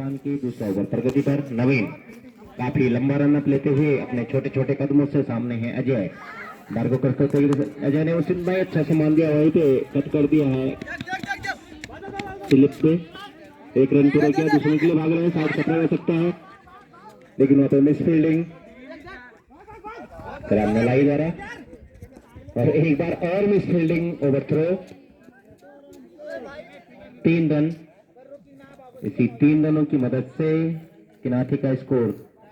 नुकसान की। दूसरा ओवर प्रगति पर नवीन काफी लंबा रन अप लेते हुए अपने छोटे छोटे कदमों से सामने है अजय। बार को करते हुए अजय ने उस भाई अच्छा सामान दिया, वहीं पे कट कर दिया है स्लिप पे। एक रन पूरा किया, दूसरे के लिए भाग रहे हैं, शायद खतरा हो सकता है, लेकिन वहां पे मिस फील्डिंग लाई जा रहा, और एक बार और misfielding, overthrow. 3 run. इसी 3 रनों की मदद से किनाथी का स्कोर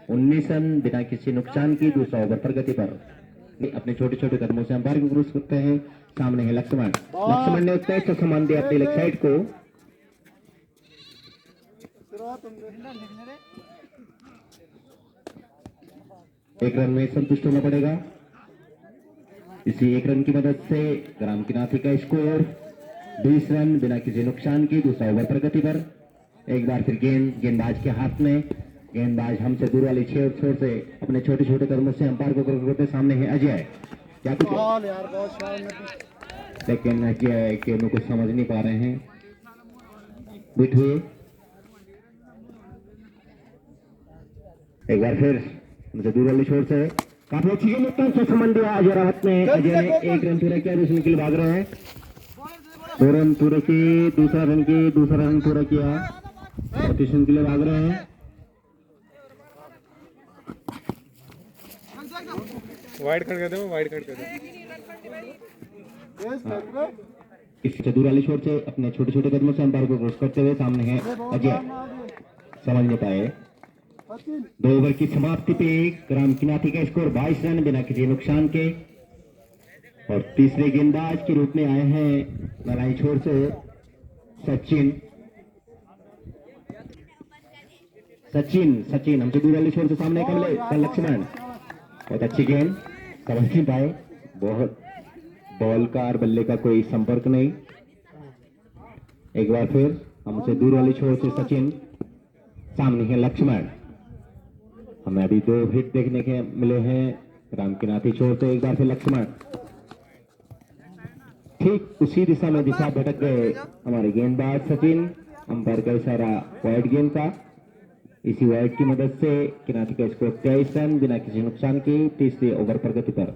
19 रन बिना किसी नुकसान की। दूसरा ओवर प्रगति पर अपने छोटे छोटे कदमों से अंपायर को क्रॉस करते हैं। सामने है लक्ष्मण। लक्ष्मण ने उतना अच्छा सामान दिया अपनी लेग साइड को। एक रन में संतुष्ट होना पड़ेगा। इसी एक रन की मदद से ग्राम किनाथी का स्कोर 20 रन बिना किसी नुकसान की। दूसरा ओवर प्रगति पर एक बार फिर गेंदबाज के हाथ में। गेंदबाज हमसे दूर वाली छोर से अपने छोटे छोटे कदमों से अंपायर को क्रॉस करते। सामने है अजय। क्या कुछ लेकिन अजय के कुछ समझ नहीं पा रहे हैं, बिट हुए। एक बार फिर हमसे दूर वाली छोर से काफी अच्छी गेंद, अच्छा सामान दिया अजय रावत ने। अजय ने एक रन पूरा किया, दूसरे के लिए भाग रहे हैं। 2 रन पूरे किए, दूसरा रन पूरा किया और तीसरे के लिए भाग रहे हैं। वाइड कट कर दो, वाइड कट कर दो। इस चतुर वाली छोर से अपने छोटे छोटे कदमों से अंपायर को क्रॉस करते हुए सामने है अजय। समझ नहीं पाए। 2 ओवर की समाप्ति पे ग्राम किनाथी का स्कोर 22 रन बिना किसी नुकसान के। और तीसरे गेंदबाज के रूप में आए हैं मलाई छोर से सचिन। हमसे दूर वाली छोर से सामने कमले लक्ष्मण। बहुत अच्छी गेंद, समझ नहीं पाए। बहुत बॉल का और बल्ले का कोई संपर्क नहीं। एक बार फिर हमसे दूर वाली छोर से सचिन, सामने है लक्ष्मण। हमें अभी 2 हिट देखने के मिले हैं ग्राम किनाथी छोर से। एक बार फिर लक्ष्मण, ठीक उसी दिशा में भटक गए हमारे गेंदबाज सचिन। अंपायर का इशारा वाइड गेंद का। इसी वाइड की मदद से किनाथी का स्कोर 23 रन बिना किसी नुकसान के। तीसरे ओवर प्रगति पर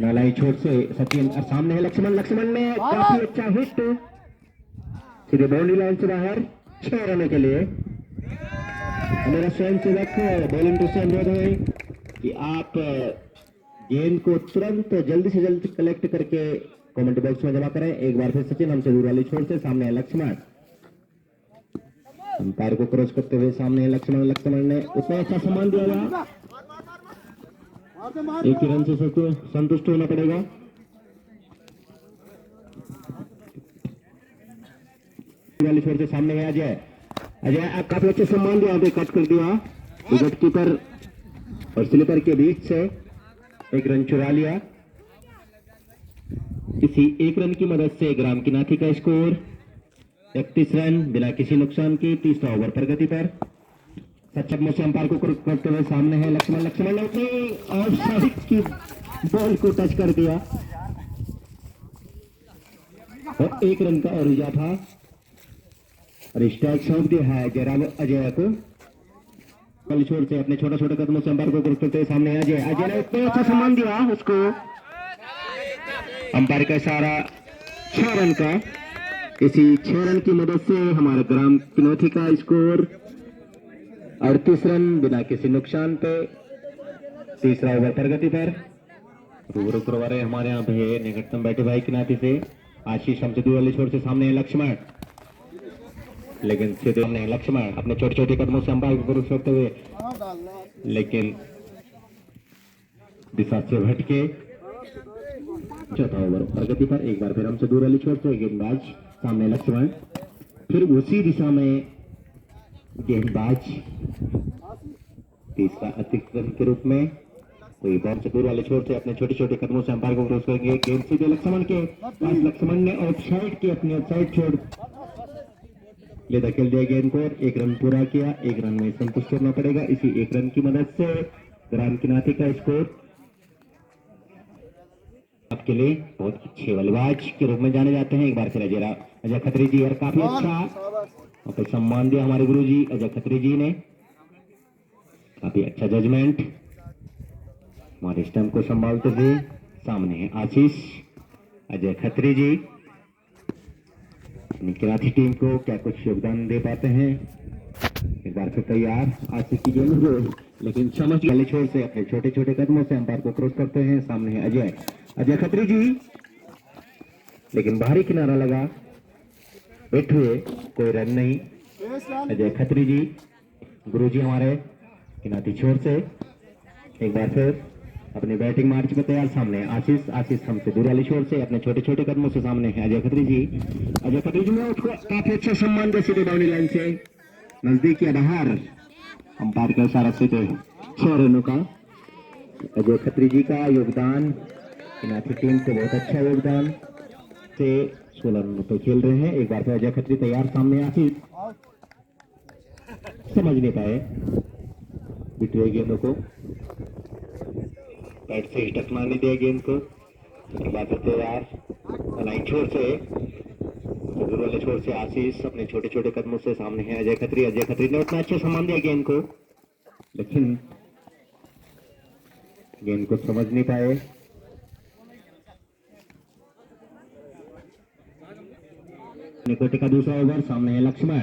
नालाई छोर से सचिन और सामने है लक्ष्मण ने काफी अच्छा हिट, सीधे बाउंड्री लाइन से बाहर 6 रनों के लिए। मेरा स्वयं सेवक बॉलिंग से अनुरोध है कि आप गेंद को तुरंत जल्दी से जल्दी कलेक्ट करके कमेंट बॉक्स में जमा करें। एक बार फिर सचिन हमसे दूर वाली छोर से, सामने है लक्ष्मण। अंपायर को क्रॉस करते हुए सामने है लक्ष्मण ने उतना अच्छा सामान दिया हुआ। एक ही रन से संतुष्ट होना पड़ेगा। वाली छोर से सामने है अजय काफी अच्छे सम्मान दिया, कट कर दिया विकेट कीपर और स्लीपर के बीच से। एक रन चुरा लिया। इसी एक रन की मदद से ग्राम किनाथी का स्कोर 31 रन बिना किसी नुकसान की। तीसरा ओवर प्रगति पर सच्चम से अंपायर को करते हुए सामने है लक्ष्मण ने ऑफ साइड की बॉल को टच कर दिया और 1 रन का और इजाफा और स्ट्राइक सौंप दिया है अजय को। छोर से अपने छोटे छोटे कदमों से अंपायर को करते हुए सामने है अजय ने इतना अच्छा सम्मान दिया उसको। अंपायर का इशारा 6 रन का। इसी 6 रन की मदद से हमारे ग्राम किनाथी का स्कोर 38 रन बिना किसी नुकसान पे। तीसरा ओवर प्रगति पर रूबरू करवा रहे हमारे यहाँ पे निकटतम बैठे भाई किनाथी से आशीष। हमसे दूर वाली छोर से सामने है लक्ष्मण, लेकिन सीधे सामने लक्ष्मण अपने छोटे छोटे कदमों से अंपायर को क्रॉस करते हुए, लेकिन दिशा से भटके। चौथा ओवर प्रगति पर एक बार फिर हमसे दूर वाली छोर से गेंदबाज, सामने लक्ष्मण, फिर उसी दिशा में गेंदबाज। तीसरा अतिक्रमण के रूप में कोई बॉल से दूर वाले छोर से अपने छोटे छोटे कदमों से अंपायर को क्रॉस करेंगे। गेंद सीधे लक्ष्मण के पास, लक्ष्मण ने ऑफसाइड की अपनी ऑफसाइड छोड़ ले धकेल दिया गेंद को। 1 रन पूरा किया। 1 रन में संतुष्ट होना पड़ेगा। इसी 1 रन की मदद से ग्राम किनाथी का स्कोर आपके लिए बहुत अच्छे बल्लेबाज के रूप में जाने जाते हैं। एक बार फिर अजय खत्री जी और काफी अच्छा वहाँ पे सम्मान दिया हमारे गुरुजी अजय खत्री जी ने, काफी अच्छा जजमेंट। हमारे स्टंप को संभालते हुए सामने है आशीष अजय खत्री जी। अपनी किराती टीम को क्या कुछ योगदान दे पाते हैं। एक बार फिर तैयार आशीष की गेंद हो, लेकिन समझ वाले छोर से अपने छोटे छोटे कदमों से अंपायर को क्रॉस करते हैं। सामने है अजय खत्री जी, लेकिन बाहरी किनारा लगा, हिट हुए, कोई रन नहीं। अजय खत्री जी, गुरुजी हमारे किनाती छोर से एक बार फिर अपने बैटिंग मार्च में तैयार। सामने आशीष हमसे दूर वाली छोर से अपने छोटे छोटे कदमों से सामने है अजय खत्री जी ने उसको काफी अच्छा सम्मान दे सीधे बाउंड्री लाइन से नजदीक या बाहर। अंपायर का इशारा से 6 रनों का अजय खत्री जी का योगदान, किनाती टीम को बहुत अच्छा योगदान से 16 रनों पर खेल रहे हैं। एक बार फिर अजय खत्री तैयार। सामने आशीष समझ नहीं पाए बिटवे गेंदों को, बैट से ही टकमा नहीं दिया गेंद को। उसके बाद तैयार लाइन छोर से दूर वाले छोर से आशीष अपने छोटे छोटे कदमों से सामने है अजय खत्री ने उतना अच्छा सम्मान दिया गेंद को, लेकिन गेंद को समझ नहीं पाए। निकोटे का दूसरा ओवर। सामने है लक्ष्मण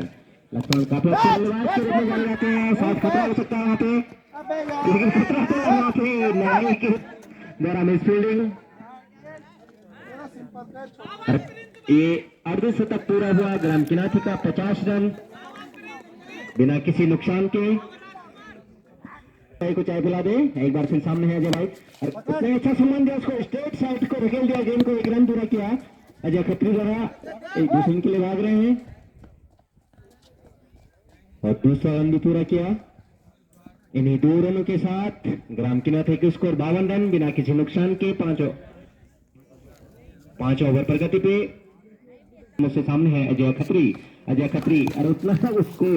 काफी अच्छे बल्लेबाज के रूप में जाने जाते हैं। शायद खतरा हो सकता है वहां पे, लेकिन खतरा तो वहां पे लड़ाई के द्वारा मिसफील्डिंग। ये अर्धशतक पूरा हुआ ग्राम किनाथी का 50 रन बिना किसी नुकसान के। को चाय पिला दे। एक बार फिर सामने है अजय भाई, उसने अच्छा सम्मान दिया, उसको स्ट्रेट साइड को धकेल दिया, गेंद को 1 रन पूरा किया। अजय खत्री द्वारा एक दूसरे के लिए भाग रहे हैं और दूसरा रन भी पूरा किया। इन्हीं 2 रनों के साथ ग्राम किनाथी के स्कोर 52 रन बिना किसी नुकसान के 5 ओवर प्रगति पे। मुझसे सामने है अजय खत्री और उतना उसको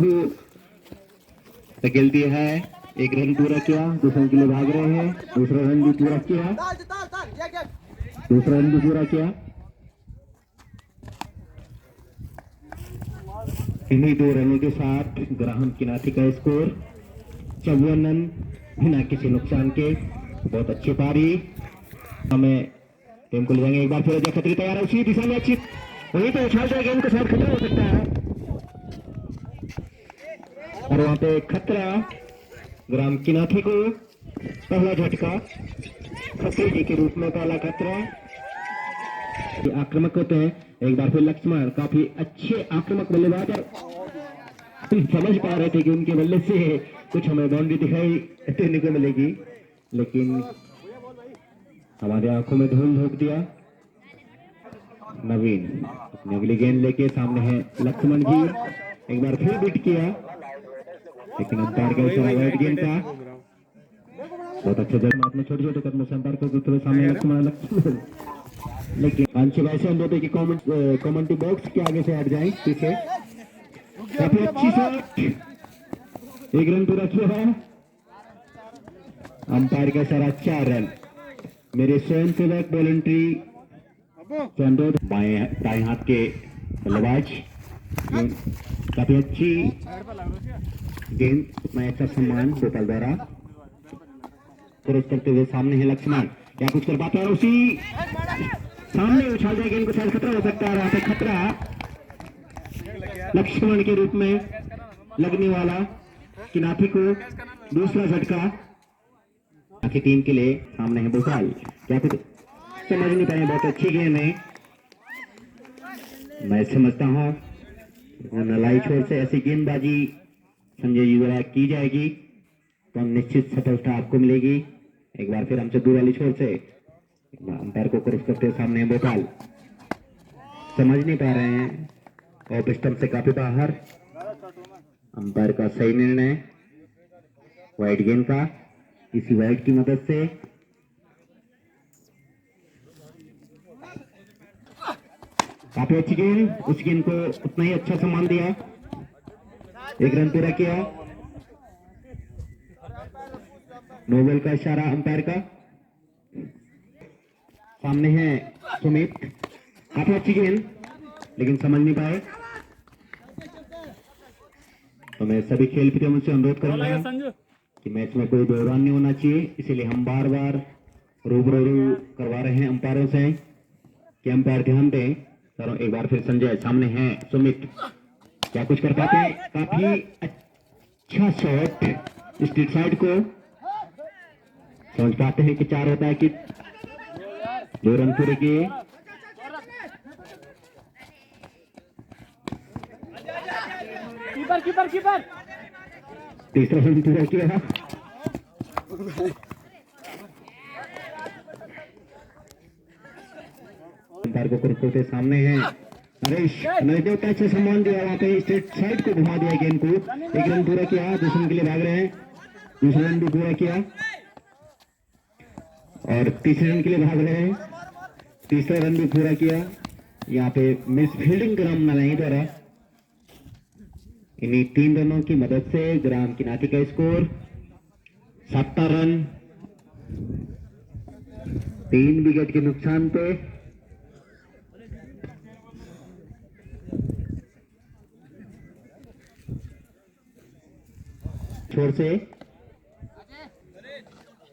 धकेल दिया है। 1 रन पूरा किया, दूसरे के लिए भाग रहे हैं। दूसरा रन भी पूरा किया। इन्हीं 2 रनों के साथ ग्राम किनाथी का स्कोर 54 रन बिना किसी नुकसान के। बहुत अच्छी पारी, हमें टीम को ले जाएंगे। एक बार फिर अजय खत्री तैयार है, उसी दिशा में अच्छी वहीं पे उछाल दिया गेंद को, शायद खतरा हो सकता है और वहां पे खतरा ग्राम किनाथी को। पहला झटका खत्री जी के रूप में, पहला खतरा। आक्रामक होते हैं। एक बार फिर लक्ष्मण काफी अच्छे आक्रामक बल्लेबाज और समझ पा रहे थे कि उनके बल्ले से कुछ हमें बाउंड्री दिखाई देने को मिलेगी, लेकिन हमारे आंखों में धूल झोंक दिया। नवीन अपनी अगली गेंद लेके सामने है लक्ष्मण जी, एक बार फिर बीट किया, लेकिन अंपायर का इशारा वाइड गेंद का। बहुत अच्छे जगह अपने छोटे छोटे कदमों से अंपायर को करते हुए सामने लक्ष्मण, लेकिन अंश वैसे हम होते कि कमेंट्री बॉक्स के आगे से हट जाए पीछे। काफी अच्छी शॉट, 1 रन पूरा किया है। अंपायर का इशारा 4 रन। मेरे स्वयं सेवक वॉलंटरी दाएं हाथ के बल्लेबाज, काफी अच्छी गेंद, उतना अच्छा सम्मान गोपाल द्वारा क्रॉस करते हुए सामने है लक्ष्मण, क्या कुछ कर पाता है। उसी सामने उछाल दिया गेंद को, शायद खतरा हो सकता है। वहां पे खतरा लक्ष्मण के रूप में लगने वाला किनाथी को दूसरा झटका आखिर टीम के लिए। सामने है भोपाल, क्या कुछ समझ नहीं पाए। बहुत अच्छी गेंद है, मैं समझता हूँ नलाई छोर से ऐसी गेंदबाजी संजय जी द्वारा की जाएगी तो निश्चित सफलता आपको मिलेगी। एक बार फिर हमसे दूर वाली छोर से अंपायर को क्रॉस करते सामने है भोपाल, समझ नहीं पा रहे हैं, ऑफ स्टंप से काफी बाहर। अंपायर का सही निर्णय वाइड गेंद का, इसी वाइड की मदद से काफी अच्छी गेंद, उस गेंद को उतना ही अच्छा सम्मान दिया, 1 रन पूरा किया। नोबेल का इशारा अंपायर का। सामने है सुमित, काफी अच्छी गेंद लेकिन समझ नहीं पाए। तो मैं सभी खेल प्रेमियों से अनुरोध करूंगा कि मैच में कोई व्यवधान नहीं होना चाहिए, इसीलिए हम बार बार रूबरू करवा रहे हैं अंपायरों से कि अंपायर ध्यान दें। सर एक बार फिर संजय सामने हैं, सुमित क्या कुछ कर पाते हैं, काफी अच्छा शॉट स्ट्रीट साइड को समझ पाते हैं कि 4 होता है कि 2 रन पूरे किए। कीपर तीसरा रन पूरा किया। अंपायर को के सामने है नरेश, नरेश का अच्छा सम्मान दिया, वहां पे स्ट्रेट साइड को घुमा दिया गेंद को। 1 रन पूरा किया, दूसरे के लिए भाग रहे हैं, दूसरा रन भी पूरा किया और तीसरे रन के लिए भाग रहे हैं, तीसरा रन भी पूरा किया। यहाँ पे मिस फील्डिंग ग्राम नलाई द्वारा इन्हीं 3 रनों की मदद से ग्राम किनाटी का स्कोर 7 रन 3 विकेट के नुकसान पे। छोर से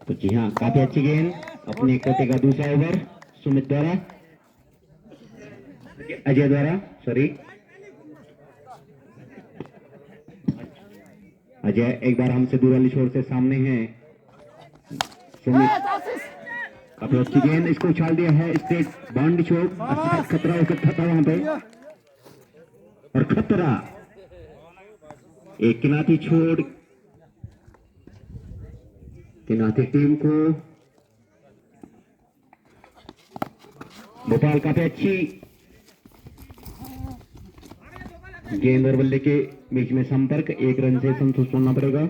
तो जी हाँ, काफी अच्छी गेंद, अपने कोटे का दूसरा ओवर सुमित द्वारा, अजय द्वारा, सॉरी अजय एक बार हमसे दूर वाली छोर से सामने हैं सुमित, काफी अच्छी गेंद, इसको उछाल दिया है स्ट्रेट बाउंड्री चौक। अच्छा खतरा हो सकता था वहां पे और खतरा एक किनाती छोड़ किनाती टीम को। भोपाल काफी अच्छी गेंद और बल्ले के बीच में संपर्क, 1 रन से संतुष्ट होना पड़ेगा।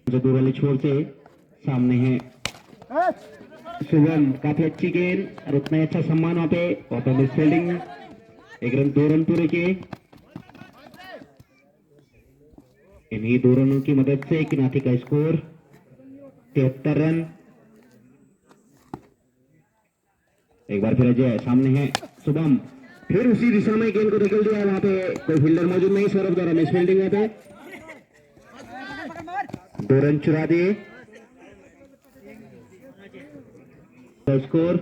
दूर वाली छोर से सामने है शुभम, काफी अच्छी गेंद और उतना ही अच्छा सम्मान वहां पे मिस फील्डिंग। 1 रन 2 रन पूरे किए। इन्हीं 2 रनों की मदद से किनाटी का स्कोर 73 रन। एक बार फिर अजय सामने है शुभम, फिर उसी दिशा में गेंद को धकेल दिया, वहां पे कोई फील्डर मौजूद नहीं, सौरभ द्वारा मिस फील्डिंग वहां पे 2 रन चुरा दिए। स्कोर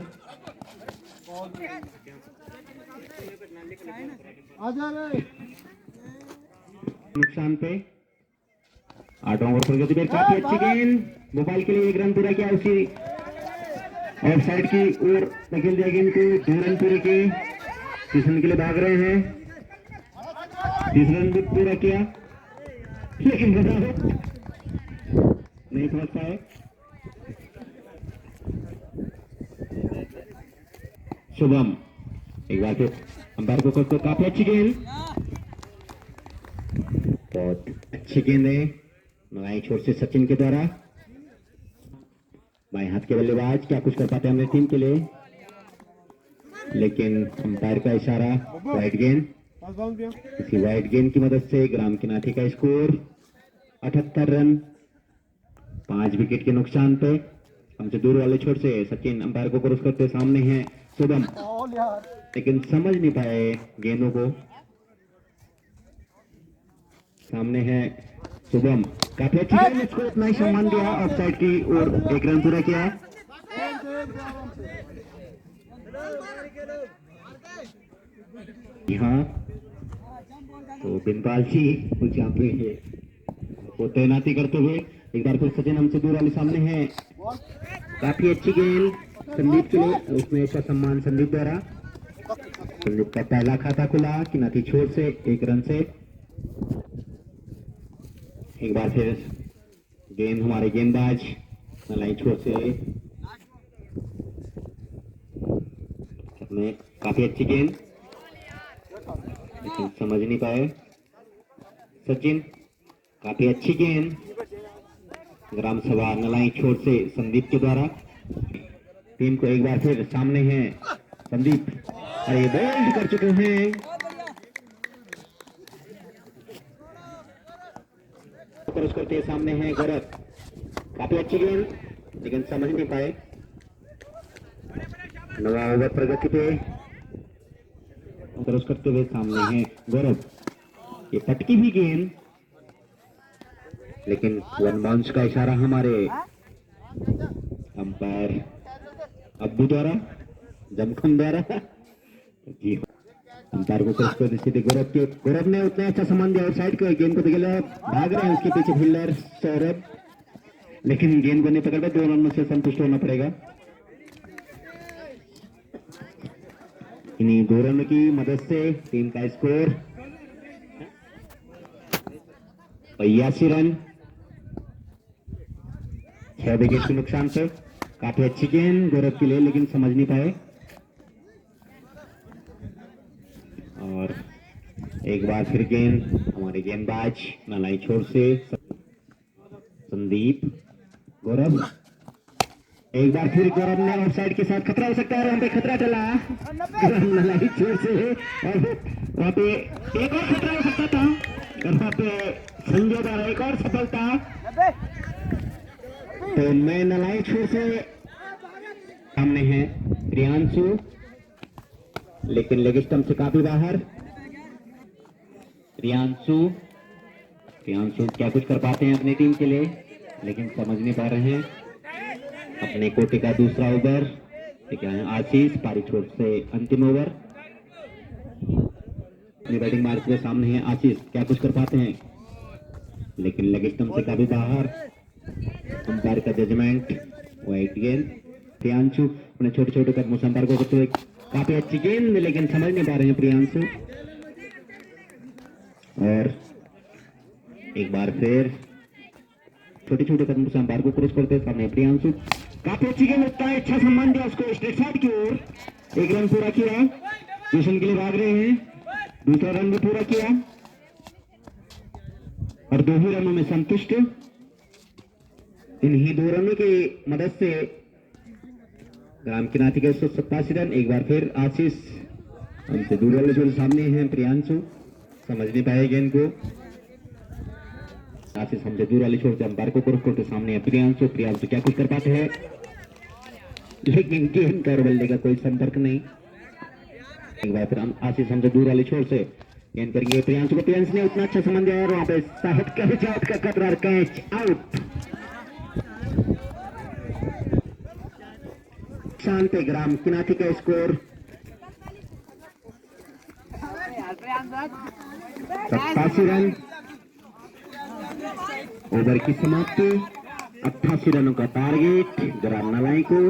नुकसान पे 8 ओवर पर गति। काफी अच्छी गेंद, भोपाल के लिए 1 रन पूरा किया, उसी ऑफ साइड की ओर धकेल दिया गेंद को। 2 रन पूरे किए, तीसरे रन के लिए भाग रहे हैं, तीसरा रन भी पूरा किया लेकिन नहीं पहुंच पाए। शुभम एक बार फिर अंपायर को काफी अच्छी गेंद, बहुत अच्छी गेंद है मलाई छोर से सचिन के द्वारा। बाएं हाथ के बल्लेबाज क्या कुछ कर पाते हैं हमारी टीम के लिए, लेकिन अंपायर का इशारा वाइड गेंद। इसी वाइड गेंद की मदद से ग्राम किनाटी का स्कोर 78 रन 5 विकेट के नुकसान पे। हमसे दूर वाले छोर से सचिन अंपायर को क्रॉस करते सामने हैं शुभम, लेकिन समझ नहीं पाए गेंदों को। सामने है शुभम, काफी अच्छी गेंद, इसको इतना ही सम्मान दिया, ऑफ साइड की ओर 1 रन पूरा किया। यहाँ तो बिंदाल जी कुछ यहाँ पे वो तैनाती करते हुए एक बार फिर सचिन हमसे दूर वाले सामने है, काफी अच्छी गेंद संदीप के लिए, उसमें अच्छा सम्मान संदीप द्वारा। संदीप का पहला खाता खुला किनाटी छोर से 1 रन से। एक बार फिर गेंद हमारे गेंदबाज मलाई छोर से, काफी अच्छी गेंद लेकिन समझ नहीं पाए सचिन, काफी अच्छी गेंद ग्राम सभा नलाई छोर से संदीप के द्वारा। टीम को एक बार फिर सामने है संदीप, अरे बोल्ड कर चुके हैं, क्रॉस करते सामने है गौरव, काफी अच्छी गेंद लेकिन समझ नहीं पाए। 9वां ओवर प्रगति पे क्रॉस करते हुए सामने है गौरव, ये पटकी भी गेंद, लेकिन वन बाउंस का इशारा हमारे अंपायर अब्दू द्वारा, जमखम द्वारा। जी अंपायर को क्रॉस करते सीधे गौरव ने उतना अच्छा सम्मान दिया और साइड को गेंद को दिया, भाग रहे हैं उसके पीछे फील्डर सौरभ, लेकिन गेंद को नहीं पकड़ पाए। 2 रन से संतुष्ट होना पड़ेगा। इन्हीं 2 रन की मदद से टीम का स्कोर 82 रन 6 विकेट के नुकसान से। काफी अच्छी गेंद गौरव के लिए, लेकिन समझ नहीं पाए। और एक बार फिर गेंद हमारे गेंदबाज नालाई छोर से संदीप, गौरव, एक बार फिर गौरव ने ऑफ साइड के साथ खतरा हो सकता है, वहां पे खतरा चला नालाई छोर से, और वहां पे एक और खतरा हो सकता था, और वहां पे संजय द्वारा एक और सफलता। तो मैं नालाई छोर से सामने है प्रियांशु, लेकिन लेग स्टंप से काफी बाहर। प्रियांशु क्या कुछ कर पाते हैं अपनी टीम के लिए, लेकिन समझ नहीं पा रहे हैं। अपने कोटे का दूसरा ओवर, क्या है आशीष, पारी छोड़ से अंतिम ओवर। अपनी बैटिंग मारते हुए सामने है आशीष, क्या कुछ कर पाते हैं, लेकिन लेग स्टंप से काफी बाहर। अंपायर का जजमेंट वाइट गेंद। प्रियांशु अपने छोटे छोटे कदमों से अंपायर को करते हुए काफी अच्छी गेंद, लेकिन समझ नहीं पा रहे हैं प्रियांशु। और एक बार फिर छोटे छोटे कदमों से अंपायर को क्रॉस करते हैं सामने प्रियांशु, काफी अच्छी गेंद लगता है, अच्छा सम्मान दिया उसको स्ट्रेट साइड की ओर। 1 रन पूरा किया, ट्यूशन के लिए भाग रहे हैं, दूसरा रन भी पूरा किया और 2 ही रनों में संतुष्ट। इन्हीं 2 रनों की मदद से ग्राम किनाती के 187 रन। एक बार फिर आशीष हमसे दूर वाले छोड़ सामने हैं प्रियांशु, समझ नहीं पाए गेंद को। आशीष हमसे दूर वाली छोड़ से अंपायर को क्रॉस करते सामने है प्रियांशु क्या कुछ कर पाते हैं, लेकिन गेंद का और बल्ले का कोई संपर्क नहीं। एक बार फिर आशीष हमसे दूर वाली छोड़ से गेंद करेंगे प्रियांशु को, प्रियांशु ने उतना अच्छा सम्मान दिया और वहां पे साहब का खतरा, कैच आउट। शांत ग्राम किनाती का स्कोर 87 रन। ओवर की समाप्ति, 88 रनों का टारगेट ग्राम नालाई को।